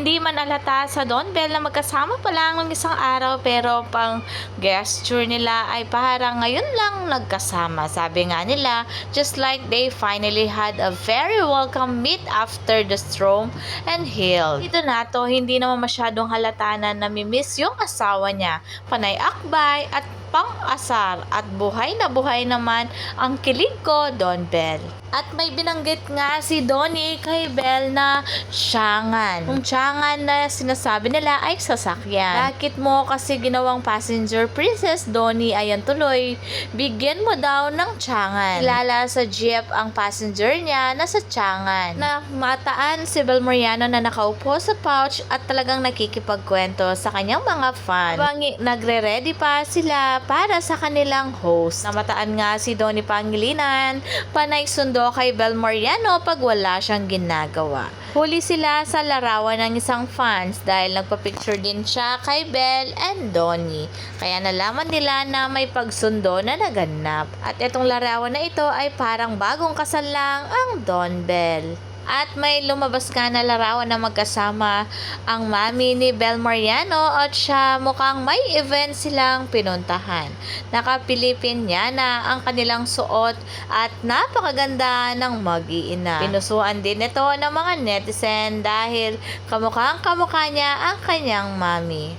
Hindi man alata sa Don Bell na magkasama pa lang ng isang araw, pero pang gesture nila ay parang ngayon lang nagkasama. Sabi nga nila, just like they finally had a very welcome meet after the storm and healed. Dito na to, hindi naman masyadong halata na namimiss yung asawa niya. Panay akbay at pang-asar at buhay na buhay naman ang kilig ko, Don Bell. At may binanggit nga si Donnie kay Bell na tiyangan. Kung tiyangan na sinasabi nila ay sasakyan. Bakit mo kasi ginawang passenger princess, Donnie? Ayan tuloy, bigyan mo daw ng tiyangan. Kilala sa jeep ang passenger niya na sa tiyangan. Na mataan si Bel Mariano na nakaupo sa pouch at talagang nakikipagkwento sa kanyang mga fan. Habang nagre-ready pa sila para sa kanilang host. Namataan nga si Donnie Pangilinan, panay sundo kay Bel Mariano pag wala siyang ginagawa. Huli sila sa larawan ng isang fans dahil nagpa-picture din siya kay Bel and Donnie. Kaya nalaman nila na may pagsundo na naganap. At itong larawan na ito ay parang bagong kasal lang ang Don Bell. At may lumabas ka na larawan na magkasama ang mami ni Bel Mariano at siya, mukhang may event silang pinuntahan. Naka-Pilipinyana ang kanilang suot at napakaganda ng mag-iina. Pinusuan din ito ng mga netizen dahil kamukhang kamukha niya ang kanyang mami.